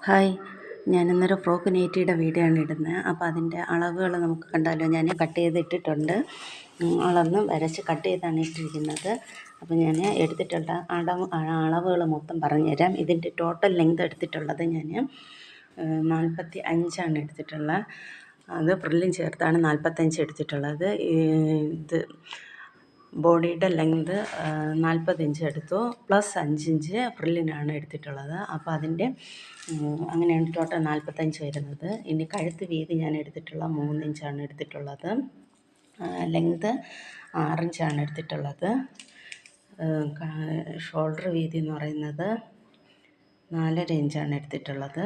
Hi, ഞാനിന്നൊരു frock നൈറ്റിയുടെ video ആണ് ഇടുന്നത്. അപ്പോൾ അതിൻ്റെ അളവുകൾ നമുക്ക് കണ്ടാലോ. ഞാൻ കട്ട് ചെയ്തിട്ടിട്ടുണ്ട്, അളന്ന് വരച്ച് കട്ട് ചെയ്താണ് ഇട്ടിരിക്കുന്നത്. അപ്പോൾ ഞാൻ എടുത്തിട്ടുള്ള അളവുകൾ മൊത്തം പറഞ്ഞുതരാം. ഇതിൻ്റെ ടോട്ടൽ ലെങ്ത് എടുത്തിട്ടുള്ളത് ഞാൻ 45 എടുത്തിട്ടുള്ളത്. അത് ഫ്രില്ലും ചേർത്താണ് 45 എടുത്തിട്ടുള്ളത്. ഇത് ബോഡിയുടെ ലെങ്ത് 40 ഇഞ്ച് എടുത്തു, പ്ലസ് 5 ഇഞ്ച് ഫ്രില്ലിനാണ് എടുത്തിട്ടുള്ളത്. അപ്പോൾ അതിൻ്റെ അങ്ങനെയാണ് ടോട്ടൽ 45 വരുന്നത്. ഇനി കഴുത്ത് വീതി ഞാൻ എടുത്തിട്ടുള്ള 3 ഇഞ്ചാണ് എടുത്തിട്ടുള്ളത്. ലെങ്ത് 6 ഇഞ്ചാണ് എടുത്തിട്ടുള്ളത്. ഷോൾഡർ വീതി എന്ന് പറയുന്നത് 4.5 ഇഞ്ചാണ് എടുത്തിട്ടുള്ളത്.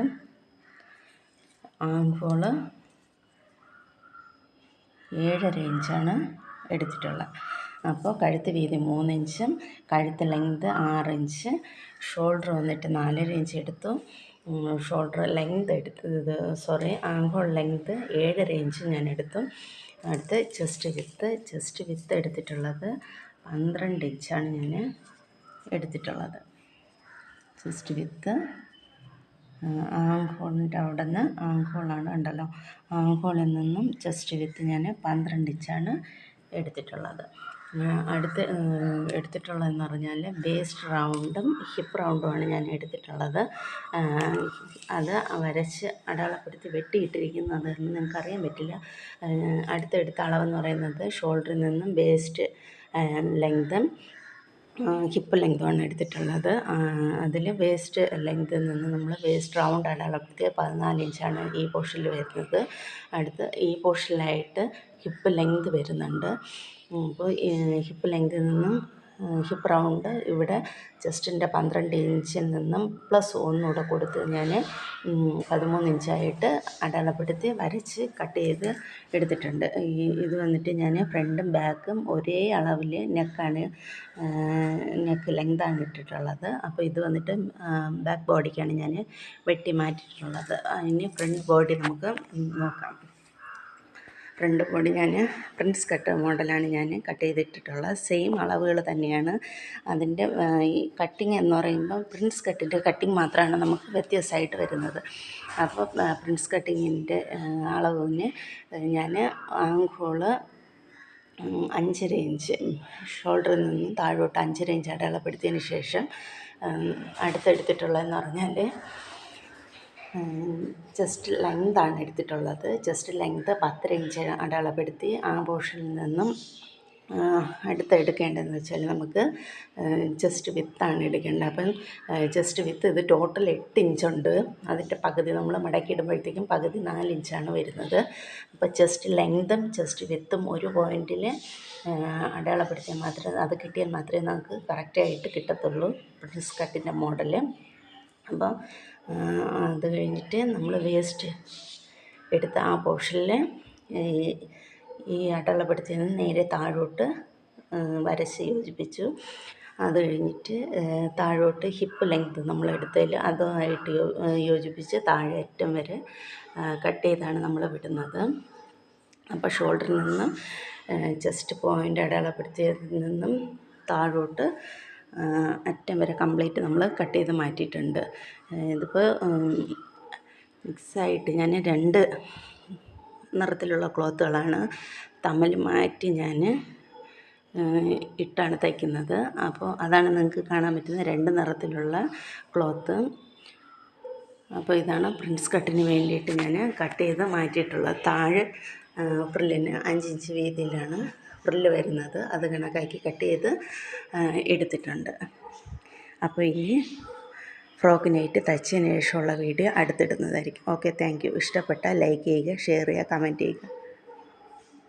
ആം ഹോള് 7.5 ഇഞ്ചാണ് എടുത്തിട്ടുള്ളത്. അപ്പോൾ കഴുത്ത് വീതി 3 ഇഞ്ചും കഴുത്ത് ലെങ്ത് 6 ഇഞ്ച്, ഷോൾഡർ വന്നിട്ട് 4.5 ഇഞ്ച് എടുത്തു. Shoulder length armhole length 7.5 inch ഞാൻ എടുത്തു. അടുത്ത് ചെസ്റ്റ് വിത്ത് എടുത്തിട്ടുള്ളത് 12 ഇഞ്ചാണ് ഞാൻ എടുത്തിട്ടുള്ളത്. ചെസ്റ്റ് വിത്ത് ആംഹോളിൻ്റെ അവിടെ നിന്ന്, ആംഹോളാണ് ഉണ്ടല്ലോ, ആംഹോളിൽ നിന്നും ചെസ്റ്റ് വിത്ത് ഞാൻ 12 ഇഞ്ചാണ് എടുത്തിട്ടുള്ളത്. അടുത്ത് എടുത്തിട്ടുള്ളതെന്ന് പറഞ്ഞാൽ വേസ്റ്റ് റൗണ്ടും ഹിപ്പ് റൗണ്ടുമാണ് ഞാൻ എടുത്തിട്ടുള്ളത്. അത് വരച്ച് അടയാളപ്പെടുത്തി വെട്ടിയിട്ടിരിക്കുന്നത് നിങ്ങൾക്കറിയാൻ പറ്റില്ല. അടുത്തെടുത്ത അളവെന്ന് പറയുന്നത് ഷോൾഡറിൽ നിന്നും വേസ്റ്റ് ലെങ്തും ഹിപ്പ് ലെങ്തുമാണ് എടുത്തിട്ടുള്ളത്. അതിൽ വേസ്റ്റ് ലെങ്തിൽ നിന്ന് നമ്മൾ വേസ്റ്റ് റൗണ്ട് അടയാളപ്പെടുത്തിയ 14 ഇഞ്ചാണ് ഈ പോർഷനിൽ വരുന്നത്. അടുത്ത് ഈ പോർഷനിലായിട്ട് ഹിപ്പ് ലെങ്ത് വരുന്നുണ്ട്. അപ്പോൾ ഹിപ്പ് ലെങ്തിൽ നിന്നും ഹിപ്പ് റൗണ്ട് ഇവിടെ ചെസ്റ്റിൻ്റെ 12 ഇഞ്ചിൽ നിന്നും പ്ലസ് ഒന്നുകൂടെ കൊടുത്ത് ഞാൻ 13 ഇഞ്ചായിട്ട് അടയാളപ്പെടുത്തി വരച്ച് കട്ട് ചെയ്ത് എടുത്തിട്ടുണ്ട്. ഇത് വന്നിട്ട് ഞാൻ ഫ്രണ്ടും ബാക്കും ഒരേ അളവിൽ നെക്ക് ലെങ്താണ് ഇട്ടിട്ടുള്ളത്. അപ്പോൾ ഇത് വന്നിട്ട് ബാക്ക് ബോഡിക്കാണ് ഞാൻ വെട്ടി മാറ്റിയിട്ടുള്ളത്. ഇനി ഫ്രണ്ട് ബോഡി നമുക്ക് നോക്കാം. ഫ്രണ്ട് ബോഡി ഞാൻ പ്രിൻസ് കട്ട് മോഡലാണ് ഞാൻ കട്ട് ചെയ്തിട്ടിട്ടുള്ളത്. സെയിം അളവുകൾ തന്നെയാണ്. അതിൻ്റെ ഈ കട്ടിങ് എന്ന് പറയുമ്പോൾ പ്രിൻസ് കട്ടിൻ്റെ കട്ടിങ് മാത്രമാണ് നമുക്ക് വ്യത്യാസമായിട്ട് വരുന്നത്. അപ്പോൾ പ്രിൻസ് കട്ടിങ്ങിൻ്റെ അളവിന് ഞാൻ ആംഹോള് 5.5 ഇഞ്ച്, ഷോൾഡറിൽ നിന്ന് താഴോട്ട് 5.5 ഇഞ്ച് അടയാളപ്പെടുത്തിയതിന് ശേഷം അടുത്തെടുത്തിട്ടുള്ളതെന്ന് പറഞ്ഞാൽ ചെസ്റ്റ് ലെങ്താണ് എടുത്തിട്ടുള്ളത്. ചെസ്റ്റ് ലെങ്ത് 10 ഇഞ്ച് അടയാളപ്പെടുത്തി ആ പോർഷനിൽ നിന്നും അടുത്തെടുക്കേണ്ടതെന്ന് വെച്ചാൽ നമുക്ക് ചെസ്റ്റ് വിത്താണ് എടുക്കേണ്ടത്. അപ്പം ചെസ്റ്റ് വിത്ത് ഇത് ടോട്ടൽ 8 ഇഞ്ചുണ്ട്. അതിൻ്റെ പകുതി നമ്മൾ മടക്കിയിടുമ്പോഴത്തേക്കും പകുതി 4 ഇഞ്ചാണ് വരുന്നത്. അപ്പോൾ ചെസ്റ്റ് ലെങ്തും ചെസ്റ്റ് വിത്തും ഒരു പോയിൻറ്റിൽ അടയാളപ്പെടുത്തിയാൽ മാത്രമേ, അത് കിട്ടിയാൽ മാത്രമേ നമുക്ക് കറക്റ്റായിട്ട് കിട്ടത്തുള്ളൂ പ്രിൻസ് കട്ടിൻ്റെ മോഡൽ. അപ്പോൾ അത് കഴിഞ്ഞിട്ട് നമ്മൾ വേസ്റ്റ് എടുത്ത ആ പോർഷനിൽ ഈ അടയാളപ്പെടുത്തിയത് നേരെ താഴോട്ട് വരച്ച് യോജിപ്പിച്ചു. അത് കഴിഞ്ഞിട്ട് താഴോട്ട് ഹിപ്പ് ലെങ്ത് നമ്മൾ എടുത്തതിൽ അതുമായിട്ട് യോജിപ്പിച്ച് താഴെ അറ്റം വരെ കട്ട് ചെയ്താണ് നമ്മൾ വിടുന്നത്. അപ്പോൾ ഷോൾഡറിൽ നിന്നും ചെസ്റ്റ് പോയിൻ്റ് അടയാളപ്പെടുത്തിയതിൽ നിന്നും താഴോട്ട് അറ്റം വരെ കംപ്ലീറ്റ് നമ്മൾ കട്ട് ചെയ്ത് മാറ്റിയിട്ടുണ്ട്. ഇതിപ്പോൾ മിക്സായിട്ട് ഞാൻ 2 നിറത്തിലുള്ള ക്ലോത്തുകളാണ് തമ്മിൽ മാറ്റി ഞാൻ ഇട്ടാണ് തയ്ക്കുന്നത്. അപ്പോൾ അതാണ് നിങ്ങൾക്ക് കാണാൻ പറ്റുന്ന 2 നിറത്തിലുള്ള ക്ലോത്ത്. അപ്പോൾ ഇതാണ് പ്രിൻസ് കട്ടിന് വേണ്ടിയിട്ട് ഞാൻ കട്ട് ചെയ്ത് മാറ്റിയിട്ടുള്ളത്. താഴെ ഫ്രില്ലിന് 5 ഇഞ്ച് വീതിയിലാണ് ഫ്രില്ല് വരുന്നത്. അത് കണക്കാക്കി കട്ട് ചെയ്ത് എടുത്തിട്ടുണ്ട്. അപ്പോൾ ഇനി ഫ്രോക്ക് നൈറ്റ് തയ്ച്ചതിന് ശേഷമുള്ള വീഡിയോ അടുത്തിടുന്നതായിരിക്കും. Okay, thank you. ഇഷ്ടപ്പെട്ടാൽ ലൈക്ക് ചെയ്യുക, ഷെയർ ചെയ്യുക, കമൻറ്റ് ചെയ്യുക.